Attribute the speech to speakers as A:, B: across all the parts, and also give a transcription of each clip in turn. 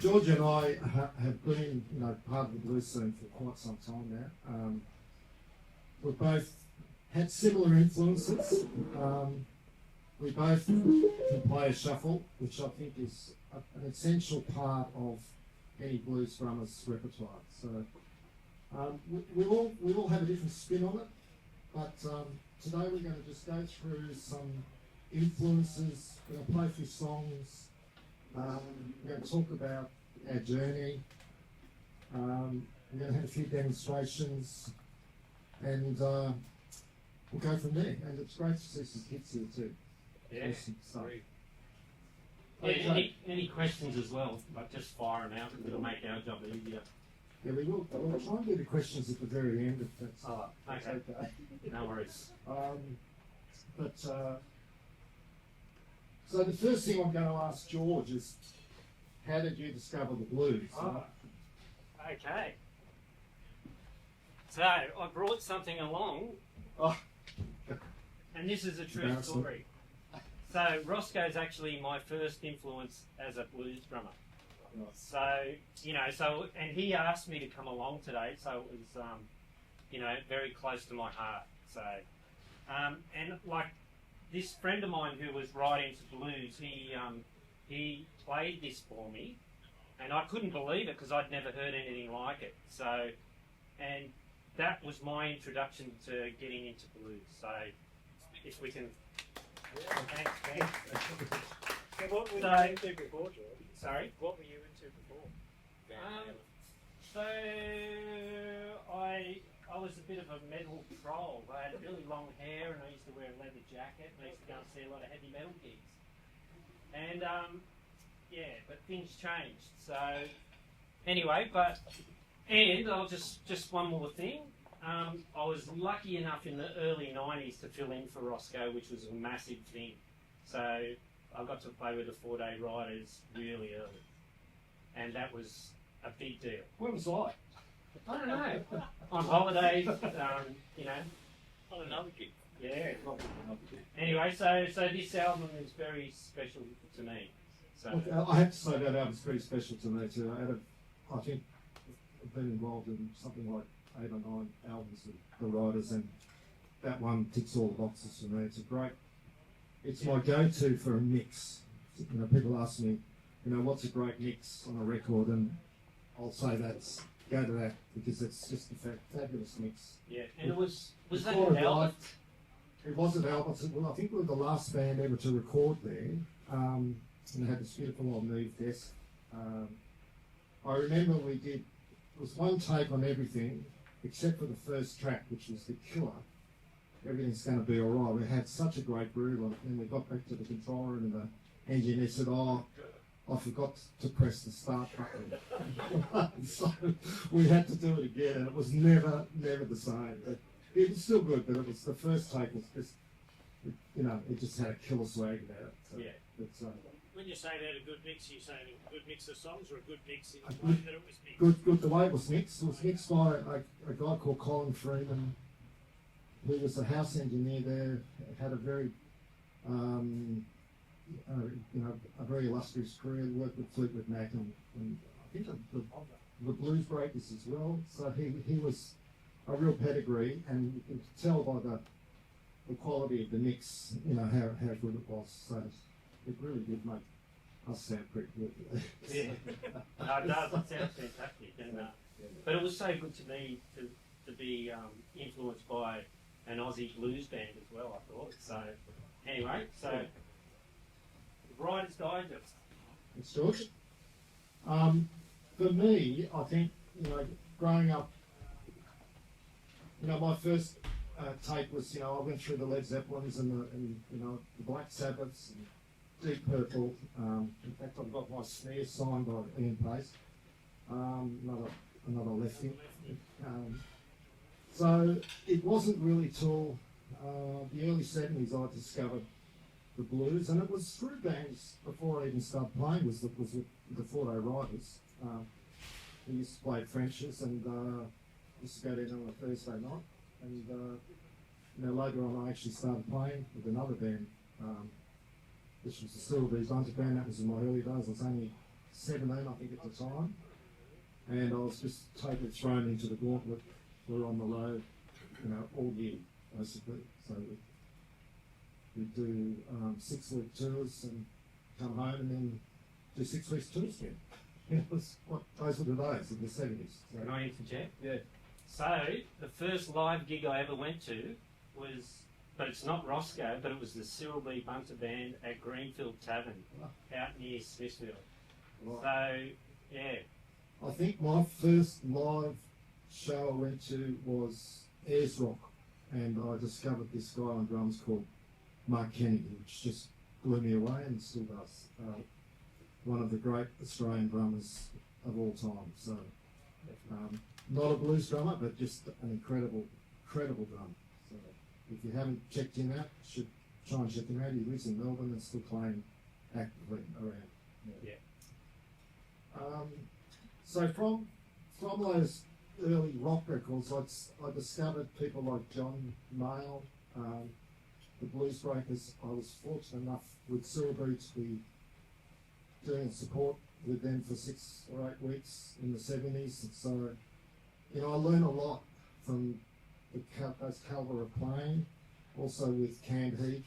A: George and I have been, part of the blues scene for quite some time now. We've both had similar influences. We both can play a shuffle, which I think is an essential part of any blues drummer's repertoire. So we all have a different spin on it, but today we're going to just go through some influences. We're going to play a few songs. We're going to talk about our journey. We're going to have a few demonstrations, and we'll go from there. And it's great to see some kids here too.
B: Yeah,
A: Awesome.
B: great. Yeah, any questions as well, but just fire them out. It'll make our job easier.
A: Yeah, we will. We'll try and do the questions at the very end if that's,
B: Okay. No worries.
A: So the first thing I'm going to ask George is, how did you discover the blues?
B: Okay. So I brought something along, and this is a true story. So Rosscoe is actually my first influence as a blues drummer. So, and he asked me to come along today, so it was, very close to my heart. So, and like this friend of mine who was right into blues, he played this for me, and I couldn't believe it because I'd never heard anything like it. So, and that was my introduction to getting into blues. So, if we can.
C: Yeah.
B: Thanks.
C: So what were you into before, George?
B: Sorry?
C: What were you into before?
B: So I was a bit of a metal troll. I had really long hair and I used to wear a leather jacket and I used to go and see a lot of heavy metal gigs. And but things changed. So anyway, and I'll just one more thing. I was lucky enough in the early 90s to fill in for Rosscoe, which was a massive thing. So I got to play with the 4-day riders really early. And that was a big deal.
A: What was I?
B: I don't know. On holidays,
C: On another gig.
B: Yeah. Anyway, so this album is very special to me. So
A: Look, I have to say that album's pretty special to me too. I think I've been involved in something like 8 or 9 albums of the Riders, and that one ticks all the boxes for me. It's my go-to for a mix. People ask me, what's a great mix on a record, and I'll say go to that because it's just a fabulous mix.
B: yeah, and it was that
A: Before
B: an album?
A: It was an album. Well, I think we were the last band ever to record there, and they had this beautiful old Neve desk. I remember we did. It was one take on everything except for the first track, which was the killer. Everything's going to be all right. We had such a great groove on it, and we got back to the control room, and the engineer said, I forgot to press the start button. So we had to do it again, and it was never the same. It was still good, but it was the first take was just, it just had a killer swag about it. So,
B: Yeah.
C: When you say that a good mix, are you saying a good mix of songs or a good mix in the way that it was mixed?
A: Good. The way it was mixed mixed by a guy called Colin Freeman, who was a house engineer there. Had a very, a very illustrious career. Worked with Fleetwood Mac and I think the Blues Breakers as well. So he was a real pedigree, and you can tell by the quality of the mix, how good it was. So it really did make us sound pretty good.
B: Yeah. No, it does. It sounds fantastic. And, but it was so good to me to be influenced by an Aussie blues band as well, I thought. So anyway, the Writer's Digest.
A: It's George. For me, I think, growing up, my first take was, I went through the Led Zeppelins and the Black Sabbaths and Deep Purple. In fact, I've got my snare signed by Ian Pace, another lefty. So it wasn't really till the early 70s I discovered the blues, and it was through bands before I even started playing. Was the 4-day Riders. We used to play at French's, and used to go down on a Thursday night, and later on I actually started playing with another band, which was the Celie Bunter band. That was in my early days. I was only 17, I think, at the time. And I was just totally thrown into the gauntlet. We're on the road, all year, basically. So we do 6-week tours and come home and then do 6 weeks tours again. It was those were the days in the 70s. So.
B: Can I interject?
A: Yeah.
B: So the first live gig I ever went to was, but it's not Rosscoe, but it was the Celie Bunter Band at Greenfield Tavern out near Smithfield.
A: Right.
B: So, yeah.
A: I think my first live show I went to was Ayers Rock, and I discovered this guy on drums called Mark Kennedy, which just blew me away and still does. One of the great Australian drummers of all time. So, not a blues drummer, but just an incredible drummer. So, if you haven't checked him out, you should try and check him out. He lives in Melbourne and still playing actively around.
B: Yeah.
A: So from those early rock records, I discovered people like John Mayall, the Blues Breakers. I was fortunate enough with Celie to be doing support with them for 6 or 8 weeks in the 70s. And so, I learned a lot from those calibre of playing. Also with Canned Heat,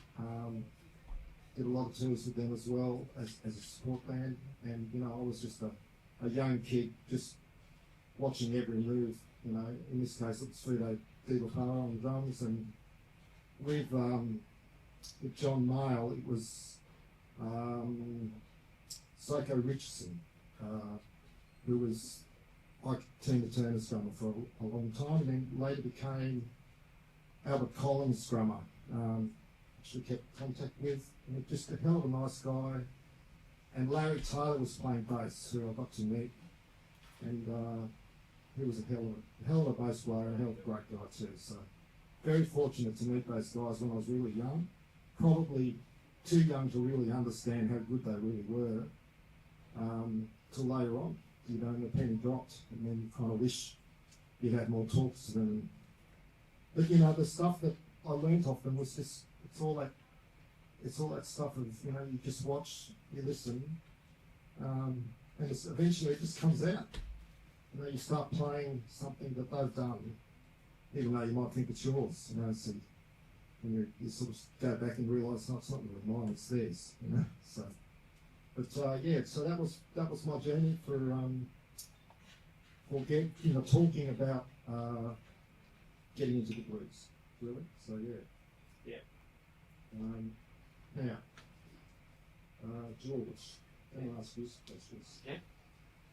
A: did a lot of tours with them as well as a support band. And, I was just a young kid just watching every move. In this case it was Frito Di Luparo on drums, and with John Mayall it was Psycho Richardson, who was like Tina Turner's drummer for a long time, and then later became Albert Collins' drummer, which we kept contact with. And just a hell of a nice guy. And Larry Taylor was playing bass, who I got to meet, and he was a hell of a bass player, a hell of a great guy too. So very fortunate to meet those guys when I was really young. Probably too young to really understand how good they really were. Till later on, and the penny dropped, and then you kind of wish you'd had more talks to them. But the stuff that I learnt off them was just it's all that stuff of you just watch, you listen, and eventually it just comes out. You start playing something that they've done, even though you might think it's yours. So when you sort of go back and realise no, it's not really mine, it's theirs. So. But so that was my journey for talking about getting into the blues, really. So
B: yeah.
A: Now, George, can I ask you some questions?
B: Yeah.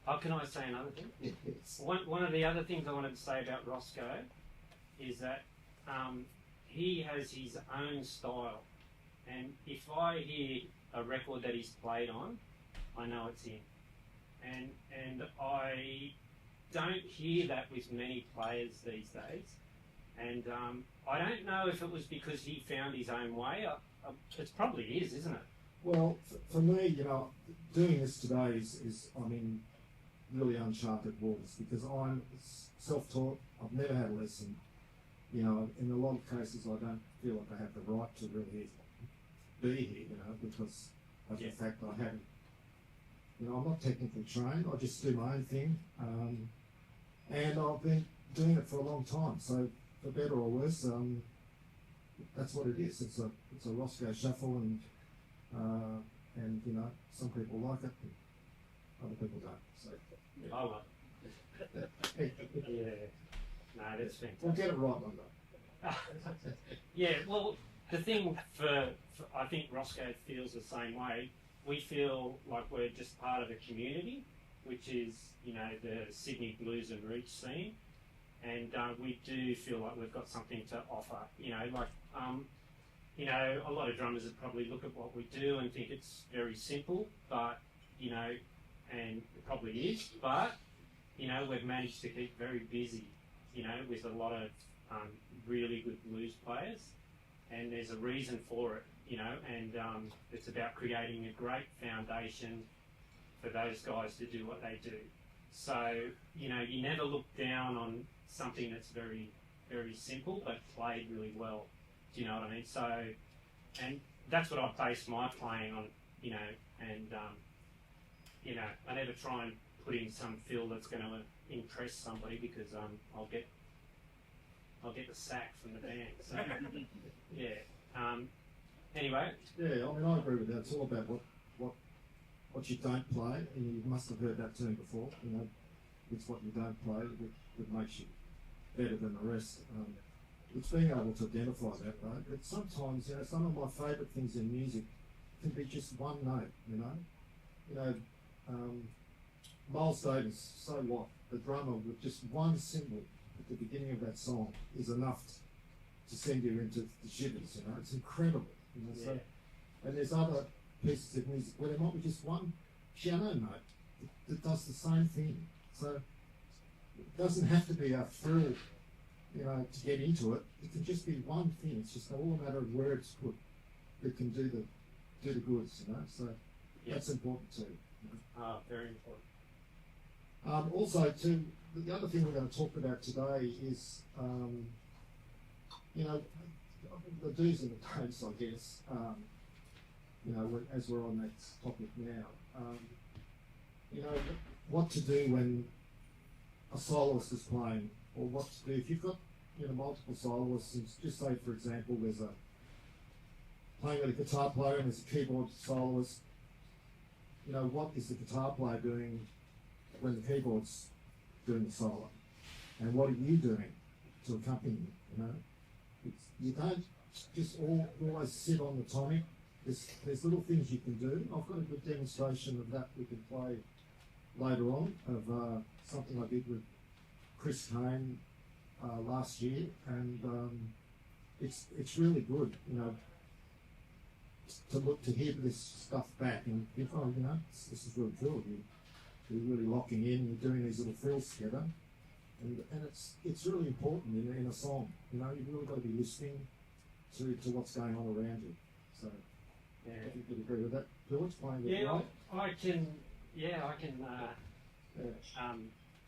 B: Oh, can I say another thing?
A: Yes.
B: One of the other things I wanted to say about Rosscoe is that he has his own style, and if I hear a record that he's played on, I know it's him. And I don't hear that with many players these days. And I don't know if it was because he found his own way. It probably is, isn't it?
A: Well, for me, doing this today is I'm in really uncharted waters because I'm self-taught. I've never had a lesson. In a lot of cases, I don't feel like I have the right to really be here, because of the fact that I haven't. I'm not technically trained. I just do my own thing, and I've been doing it for a long time. So, for better or worse, that's what it is. It's a Rosscoe shuffle, and some people like it, and other people don't. So,
B: I love it. Yeah. No, that's fantastic.
A: We'll get it right one day.
B: Yeah, well, the thing for I think Rosscoe feels the same way. We feel like we're just part of a community, which is, the Sydney blues and roots scene. And we do feel like we've got something to offer. A lot of drummers would probably look at what we do and think it's very simple, but, and it probably is, but, we've managed to keep very busy, with a lot of really good blues players. And there's a reason for it, and it's about creating a great foundation for those guys to do what they do. So, you never look down on something that's very, very simple but played really well. Do you know what I mean? So, and that's what I base my playing on, and I never try and put in some fill that's going to impress somebody because I'll get the sack from the band. So yeah. Anyway.
A: Yeah, I mean I agree with that. It's all about what you don't play, and you must have heard that term before. It's what you don't play that makes you better than the rest. It's being able to identify that though. But sometimes, some of my favourite things in music can be just one note. Miles Davis, so what? The drummer with just one cymbal at the beginning of that song is enough to send you into the shivers. It's incredible. So, and there's other pieces of music where there might be just one piano note that does the same thing. So it doesn't have to be a thrill, to get into it. It can just be one thing. It's just all a matter of where it's put that can do the goods. So that's important too.
B: Very important.
A: Also, too, the other thing we're going to talk about today is, the do's and the don'ts, I guess. As we're on that topic now, what to do when a soloist is playing, or what to do if you've got multiple soloists. And just say, for example, there's playing with a guitar player and there's a keyboard soloist. What is the guitar player doing when the keyboard's doing the solo, and what are you doing to accompany them? You don't just always sit on the tonic. There's little things you can do. I've got a good demonstration of that we can play later on, of something I did with Chris Kane last year, and it's really good, to hear this stuff back and think, this is really cool. You're really locking in. You're doing these little fills together, and it's really important in a song. You've really got to be listening to what's going on around you. So. Yeah, if you could agree with that. George, playing with
B: I can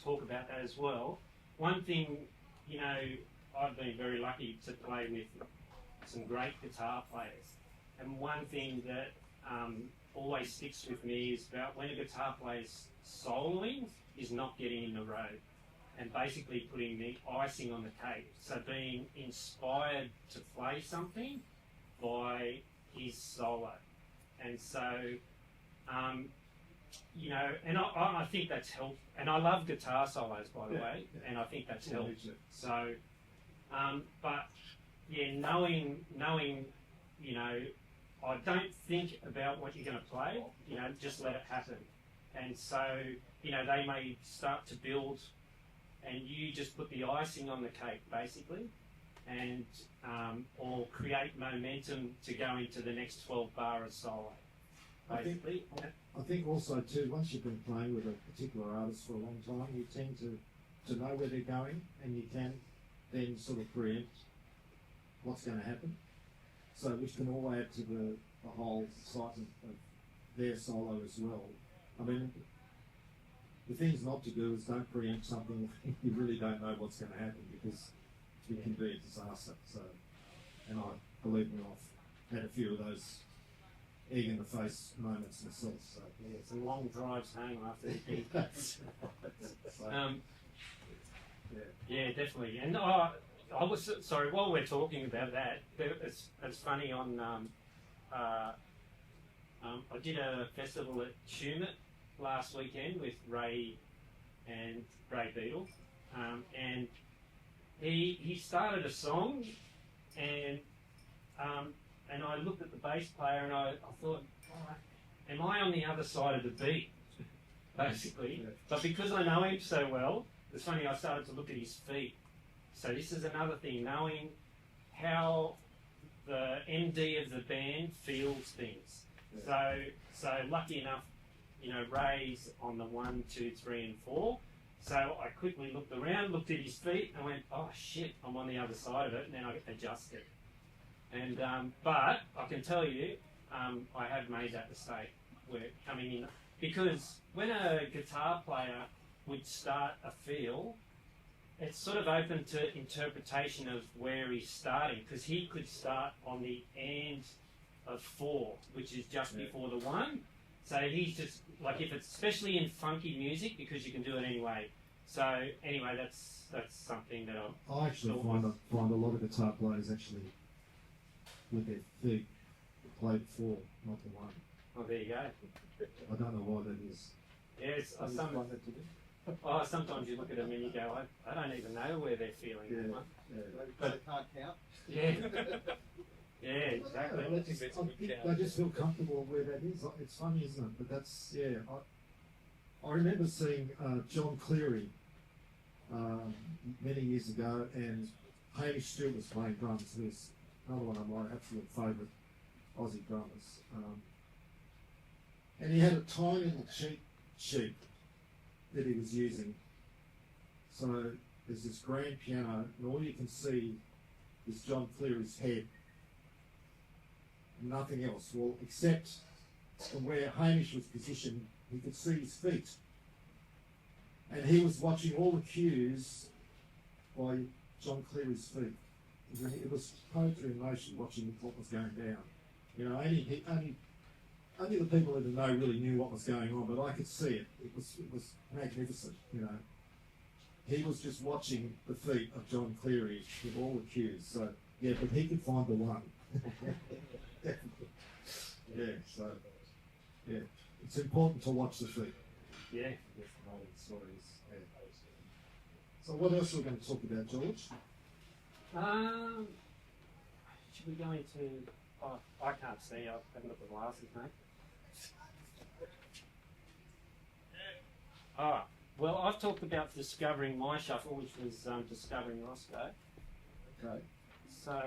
B: talk about that as well. One thing, I've been very lucky to play with some great guitar players, and one thing that always sticks with me is about when a guitar player's soloing is not getting in the road, and basically putting the icing on the cake. So being inspired to play something by his solo, and so and I think that's helped, and I love guitar solos, by the way, and I think that's helped. So but knowing I don't think about what you're going to play, just let it happen. And so they may start to build, and you just put the icing on the cake basically, and or create momentum to go into the next 12 bar of solo. Basically.
A: I think also too, once you've been playing with a particular artist for a long time, you tend to know where they're going, and you can then sort of preempt what's going to happen. So which can all add to the whole excitement of their solo as well. I mean, the things not to do is don't preempt something you really don't know what's going to happen, because it can be a disaster. So, and I believe me, I've had a few of those egg in the face moments myself. So
B: some long drives home after the gig. Yeah, definitely. And I was sorry. While we're talking about that, it's funny. I did a festival at Tumut last weekend with Ray Beadle, and he started a song, and I looked at the bass player and I thought, am I on the other side of the beat, basically? Yeah. But because I know him so well, it's funny, I started to look at his feet. So this is another thing, knowing how the MD of the band feels things. Yeah. So lucky enough, Ray's on the 1, 2, 3, and 4. So I quickly looked around, looked at his feet, and went, oh shit, I'm on the other side of it, and then I adjusted. And but I can tell you, I have made that mistake where coming in, because when a guitar player would start a feel, it's sort of open to interpretation of where he's starting, because he could start on the end of 4, which is just before the 1. So he's just like, if it's especially in funky music, because you can do it anyway. So anyway, that's something that
A: I actually find a lot of guitar players actually with their feet play the four, not the one.
B: Oh, there you go.
A: I don't know why that is.
B: Yes, sometimes you look at them and you go, I don't even know where they're feeling.
A: Yeah.
D: But they can't count.
B: Yeah. Yeah, exactly.
A: They just feel comfortable where that is. It's funny, isn't it? But that's, yeah. I remember seeing John Cleary many years ago, and Hamish Stewart was playing drums. Who's another one of my absolute favourite Aussie drummers. And he had a tiny little cheat sheet that he was using. So there's this grand piano, and all you can see is John Cleary's head. Nothing else. Well, except from where Hamish was positioned, he could see his feet. And he was watching all the cues by John Cleary's feet. It was poetry in motion, watching what was going down. You know, only the people in the know really knew what was going on, but I could see it. It was magnificent, you know. He was just watching the feet of John Cleary with all the cues. So, yeah, but he could find the one. Yeah, so, yeah. It's important to watch the feet.
B: Yeah.
A: Stories. Yeah. So what else are we going to talk about, George?
B: Should we go into... Oh, I can't see. I haven't got the glasses, mate. Ah, well, I've talked about discovering my shuffle, which was discovering Rosscoe.
A: Okay.
B: So,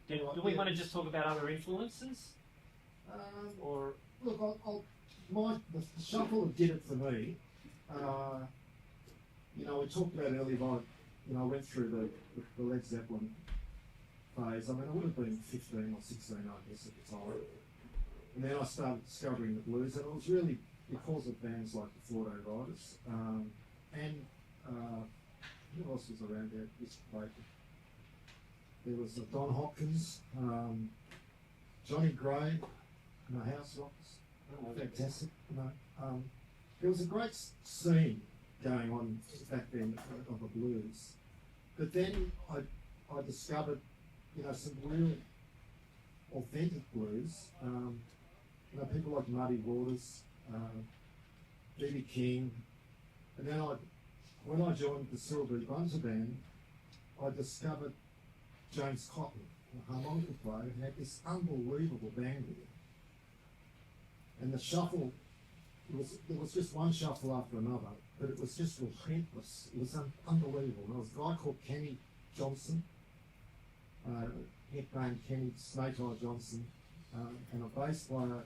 B: do we want to just talk about other influences? Or
A: look, the shuffle that did it for me. You know, we talked about earlier on. You know, I went through the Led Zeppelin phase. I mean, I would have been 15 or 16, I guess, at the time. And then I started discovering the blues, and it was really because of bands like the Florida Riders, and who else was around there? There was Don Hopkins, Johnny Gray, and the House Rockers. Fantastic. You know, there was a great scene going on back then of the blues. But then I discovered, you know, some real authentic blues. You know, people like Muddy Waters, B.B. King, and then when I joined the Celie Bunter band, I discovered James Cotton, a harmonica player, who had this unbelievable band with him. And the shuffle, there was just one shuffle after another, but it was just relentless. It was unbelievable. And there was a guy called Kenny Johnson, nicknamed Kenny Snake Eye Johnson, and a bass player,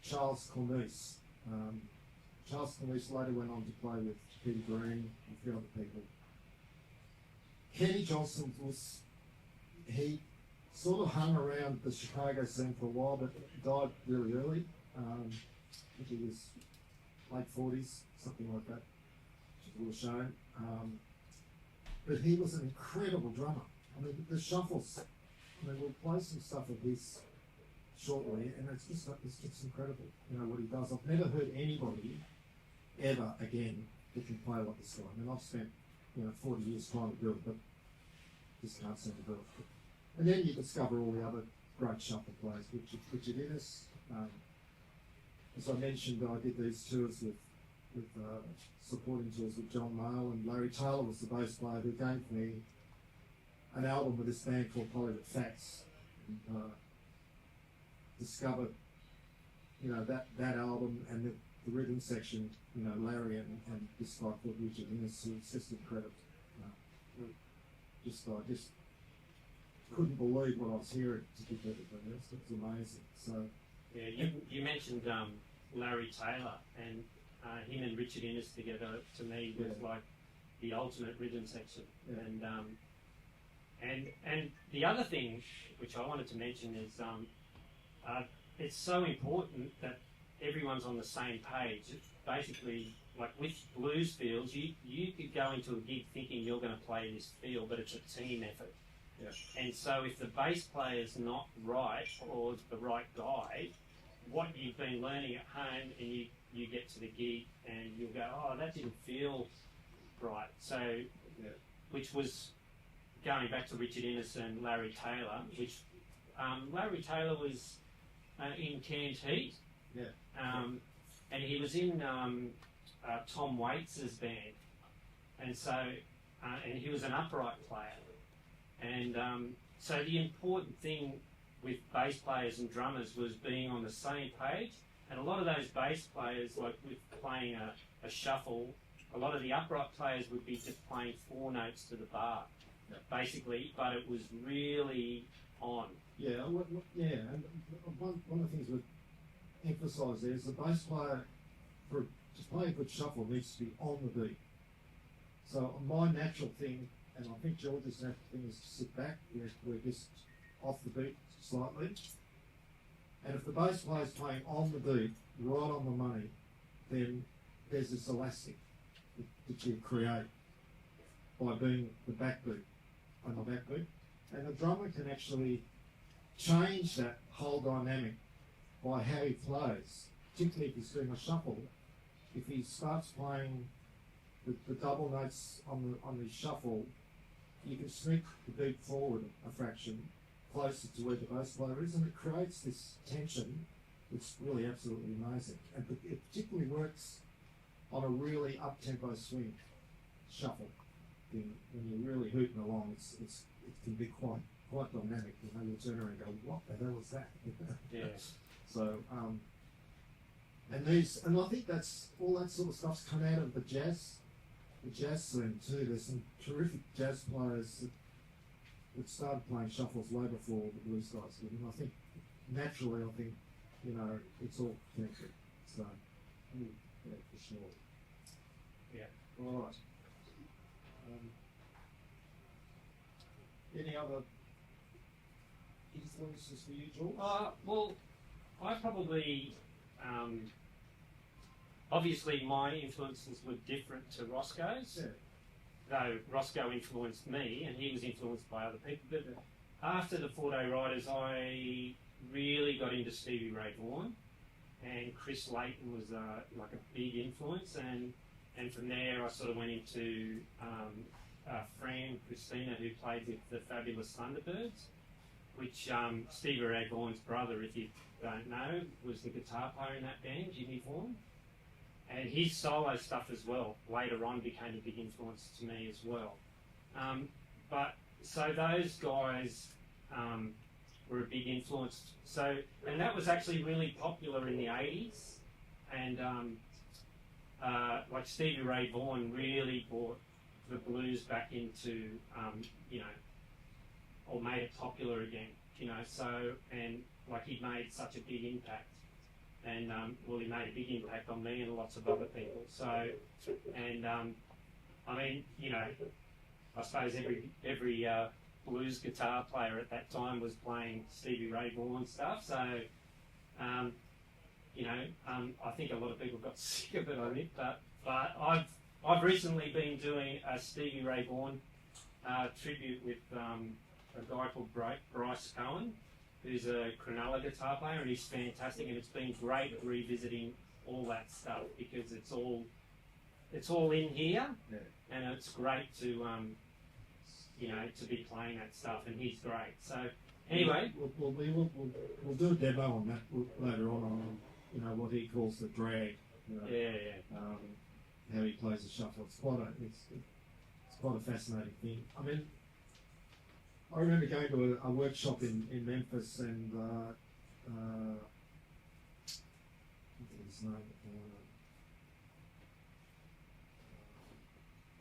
A: Charles Cornice. Charles Cornice later went on to play with Peter Green and a few other people. Kenny Johnson he sort of hung around the Chicago scene for a while, but died really early. I think he was late 40s, something like that, which is a little shame. But he was an incredible drummer. I mean, the shuffles, I mean, we'll play some stuff of his shortly, and it's just incredible, you know, what he does. I've never heard anybody ever again that can play like this guy. I mean, I've spent, you know, 40 years trying to do it, but just can't seem to do it. And then you discover all the other great shuffle players, Richard Innes. As I mentioned, I did these tours with supporting tours with John Mayall, and Larry Taylor was the bass player who gave me an album with this band called Polytic Fats. And, discovered, you know, that album and the rhythm section, you know, Larry and this guy called Richard Innes, who was just incredible. I just couldn't believe what I was hearing, to be perfectly honest. It was amazing. So
B: yeah, you mentioned Larry Taylor, and him and Richard Innes together to me was like the ultimate rhythm section. Yeah. And the other thing which I wanted to mention is it's so important that everyone's on the same page. It's basically, like with blues fields, you could go into a gig thinking you're going to play this field, but it's a team effort. Yeah. And so if the bass player's not right, or the right guy, what you've been learning at home, and you get to the gig and you'll go, oh, that didn't feel right. So, which was going back to Richard Innes and Larry Taylor, which Larry Taylor was in Canned Heat, and he was in Tom Waits' band, and so and he was an upright player, and so the important thing with bass players and drummers was being on the same page, and a lot of those bass players, like with playing a shuffle, a lot of the upright players would be just playing 4 notes to the bar, basically, but it was really on.
A: Yeah, and one of the things we emphasise there is the bass player, to play a good shuffle, needs to be on the beat. So my natural thing, and I think George's natural thing, is to sit back, we're just off the beat slightly. And if the bass player's playing on the beat, right on the money, then there's this elastic that you create by being the backbeat on the backbeat. And the drummer can actually change that whole dynamic by how he plays, particularly if he's doing a shuffle. If he starts playing the double notes on the shuffle, you can sneak the beat forward a fraction closer to where the bass player is, and it creates this tension that's really absolutely amazing. And it particularly works on a really up-tempo swing shuffle. When you're really hooting along, it can be quite dynamic. You know, you'll turn around and go, what the hell is that?
B: Yeah.
A: So, and I think that's all that sort of stuff's come out of the jazz scene too. There's some terrific jazz players that started playing shuffles way before the blues guys did, and I think naturally, you know, it's all connected. So, yeah, for sure. Yeah. All right. Any other influences for you, George?
B: Well, I probably, obviously my influences were different to Rosscoe's, though Rosscoe influenced me and he was influenced by other people. But after the 4-Day Riders, I really got into Stevie Ray Vaughan, and Chris Layton was like a big influence, and from there I sort of went into Fran Christina, who played with the Fabulous Thunderbirds, which Stevie Ray Vaughan's brother, if you don't know, was the guitar player in that band, Jimmy Vaughan. And his solo stuff as well, later on, became a big influence to me as well. But so those guys were a big influence. So, and that was actually really popular in the 80s. And like Stevie Ray Vaughan really brought the blues back into, you know, or made it popular again, you know. So, and like he made such a big impact. And well, he made a big impact on me and lots of other people. So, and I mean, you know, I suppose every blues guitar player at that time was playing Stevie Ray Vaughan stuff. So, you know, I think a lot of people got sick of it, I think. But I've recently been doing a Stevie Ray Vaughan tribute with a guy called Bryce Cohen, who's a Cronulla guitar player, and he's fantastic, and it's been great revisiting all that stuff because it's all in here, and it's great to you know, to be playing that stuff, and he's great. So anyway,
A: we'll do a demo on that later on you know, what he calls the drag. You know, how he plays the shuffle. It's quite a fascinating thing. I mean, I remember going to a workshop in Memphis, and I think his name,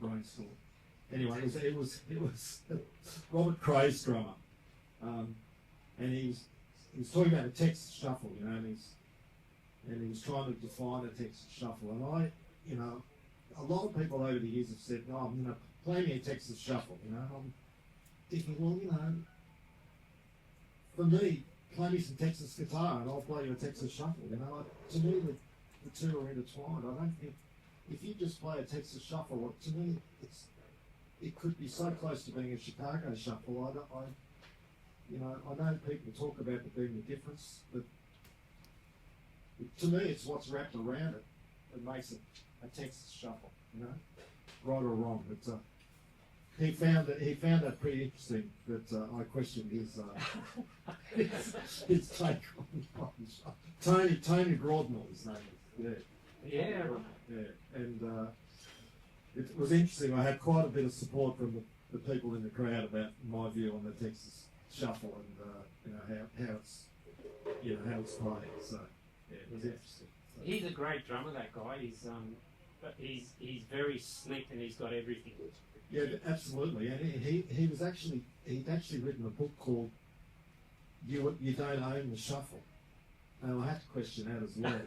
A: Rosscoe. Anyway, it was Robert Cray's drummer, and he was talking about a Texas shuffle, you know, and he was trying to define a Texas shuffle, and I, you know, a lot of people over the years have said, "No, I'm going to play me a Texas shuffle," you know. I'm thinking, well, you know, for me, play me some Texas guitar and I'll play you a Texas shuffle. You know, like, to me, the two are intertwined. I don't think if you just play a Texas shuffle, to me, it could be so close to being a Chicago shuffle. I know people talk about there being a difference, but to me, it's what's wrapped around it that makes it a Texas shuffle. You know, right or wrong. But he found that pretty interesting. That I questioned his his take on Tony Broadmoor, his name is. Yeah, and it was interesting. I had quite a bit of support from the people in the crowd about my view on the Texas shuffle and how it's played. So yeah, it was interesting. So.
B: He's a great drummer. That guy. He's very slick and he's got everything.
A: Yeah, absolutely. And he'd actually written a book called "You Don't Own the Shuffle," and I had to question that as well.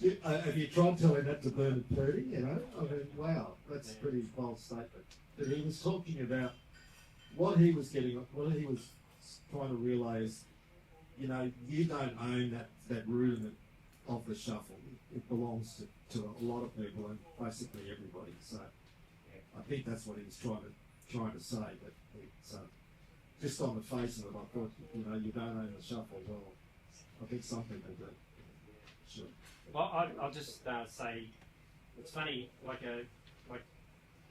A: You know? Have you tried telling that to Bernard Purdy? You know, I mean, wow, that's a pretty bold statement. But he was talking about what he was trying to realise. You know, you don't own that rudiment of the shuffle. It belongs to a lot of people and basically everybody. So I think that's what he was trying to say. But it's, just on the face of it, I thought, you know, you don't own the shuffle. Well, I think some people do. Sure.
B: Well, I'll just say it's funny, like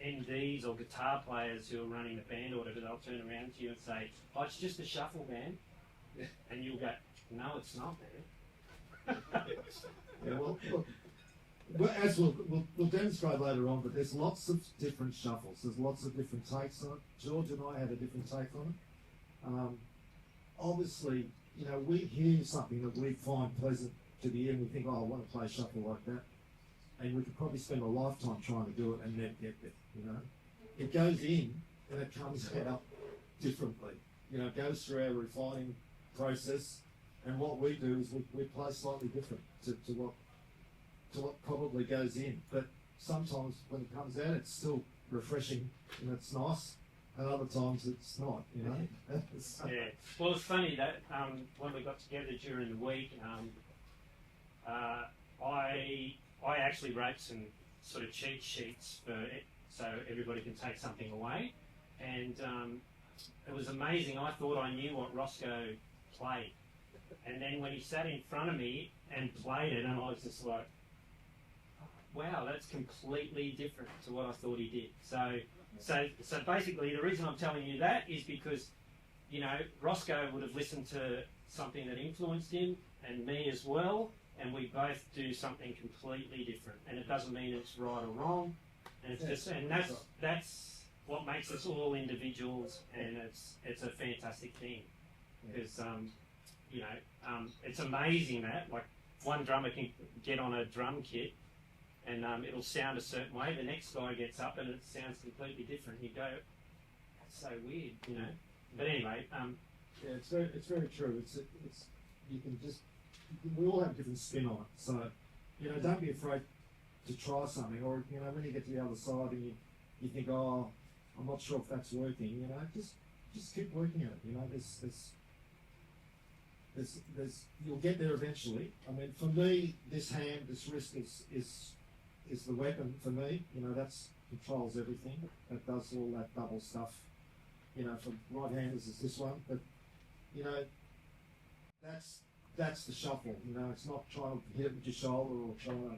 B: NDs or guitar players who are running the band or whatever, they'll turn around to you and say, "Oh, it's just a shuffle, man," and you'll go, "No, it's not, man."
A: Yeah, well, as we'll demonstrate later on, but there's lots of different shuffles. There's lots of different takes on it. George and I had a different take on it. Obviously, you know, we hear something that we find pleasant to the ear and we think, oh, I want to play shuffle like that. And we could probably spend a lifetime trying to do it and never get there, you know. It goes in and it comes out differently. You know, it goes through our refining process. And what we do is we play slightly different to what probably goes in. But sometimes when it comes out, it's still refreshing and it's nice. And other times it's not, you know. So.
B: Yeah. Well, it's funny that when we got together during the week, I actually wrote some sort of cheat sheets for it so everybody can take something away. And it was amazing. I thought I knew what Rosscoe played. And then when he sat in front of me and played it, and I was just like, wow, that's completely different to what I thought he did. So basically the reason I'm telling you that is because, you know, Rosscoe would have listened to something that influenced him and me as well, and we both do something completely different. And it doesn't mean it's right or wrong. And it's that's what makes us all individuals, and it's a fantastic thing. Because you know, it's amazing that, like, one drummer can get on a drum kit and it'll sound a certain way. The next guy gets up and it sounds completely different. You go, that's so weird, you know. But anyway,
A: yeah, it's very true. It's we all have a different spin on it. So, you know, don't be afraid to try something. Or, you know, when you get to the other side and you think, oh, I'm not sure if that's working. You know, just keep working at it. You know, there's you'll get there eventually. I mean, for me, this hand, this wrist is the weapon for me. You know, that's controls everything. That does all that double stuff. You know, for right-handers is this one, but you know, that's the shuffle. You know, it's not trying to hit it with your shoulder or trying to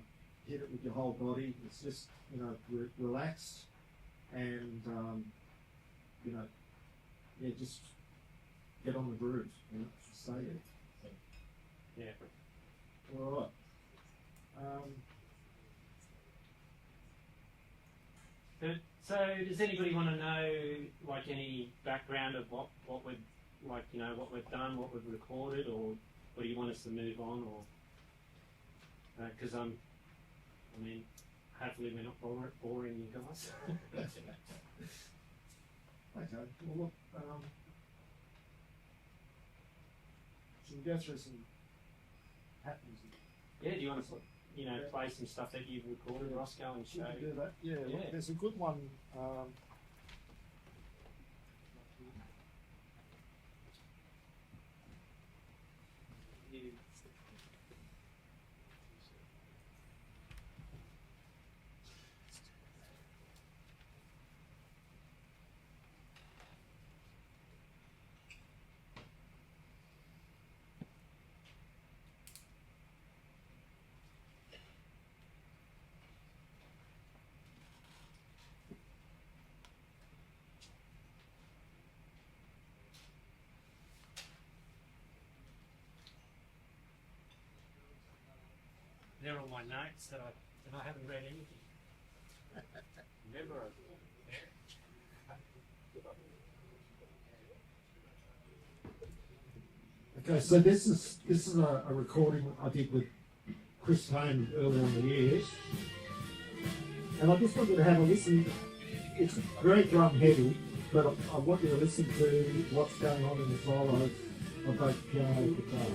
A: hit it with your whole body. It's just, you know, relaxed and you know, yeah, just get on the groove. You know, stay there.
B: yeah.
A: All right.
B: So does anybody want to know, like, any background of what we've, like, you know, what we've done, what we've recorded, or do you want us to move on, or because I mean, hopefully we're not boring you guys.
A: Okay. Well, look, should we go through some hat music?
B: Yeah. Do you want to, you know, play some stuff that you've recorded, Rosscoe, and show?
A: We can do that. Yeah.
B: Yeah.
A: Look, there's a good one.
B: they're all my notes that I haven't read anything. Never.
A: Okay, so this is a recording I did with Chris Payne earlier in the year, and I just want you to have a listen. It's very drum heavy, but I want you to listen to what's going on in the solos of both piano and guitar.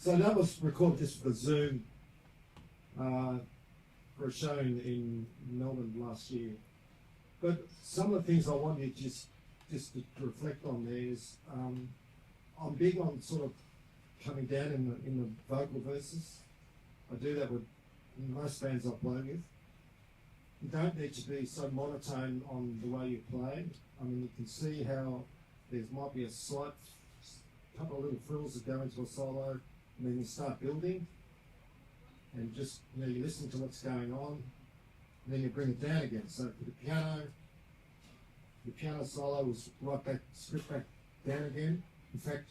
A: So that was recorded just for Zoom for a show in Melbourne last year. But some of the things I want you just to reflect on there is I'm big on sort of coming down in the vocal verses. I do that with most bands I play with. You don't need to be so monotone on the way you play. I mean, you can see how there might be a slight couple of little frills that go into a solo, and then you start building, and just, you know, you listen to what's going on, and then you bring it down again. So for the piano solo was right back, stripped back down again. In fact,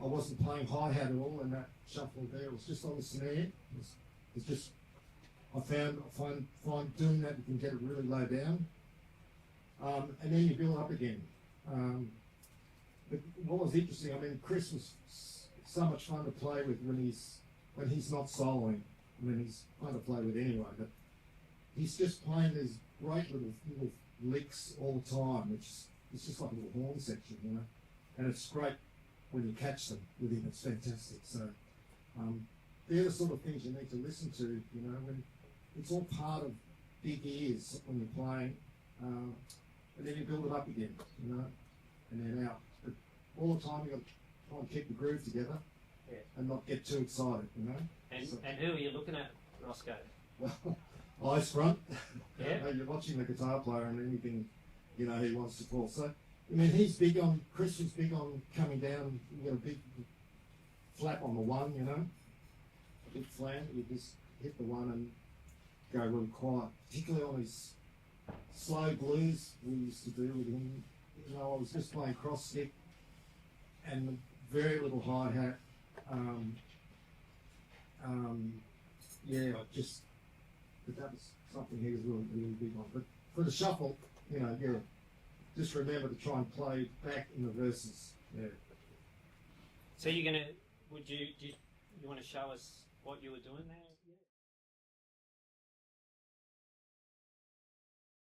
A: I wasn't playing hi-hat at all in that shuffle there. It was just on the snare. It's just, I find doing that, you can get it really low down. And then you build up again. But what was interesting, I mean, Chris was so much fun to play with when he's not soloing. I mean, he's fun to play with anyway, but he's just playing these great little licks all the time, which is just like a little horn section, you know. And it's great when you catch them with him. It's fantastic. So they're the sort of things you need to listen to, you know, when it's all part of big ears when you're playing, and then you build it up again, you know, and then out. But all the time you got to try and keep the groove together,
B: yeah,
A: and not get too excited, you know.
B: And who are you looking at, Rosscoe?
A: Well, eyes front.
B: Yeah.
A: You're watching the guitar player and anything, you know, he wants to pull. So, I mean, Chris was big on coming down. You got a big flap on the one, you know, a big flat. You just hit the one and go really quiet, particularly on his slow blues we used to do with him. You know, I was just playing cross stick and very little hi-hat. But that was something he was really, really big on. But for the shuffle, you know, yeah, just remember to try and play back in the verses. Yeah.
B: So you're gonna, do you want to show us what you were doing there?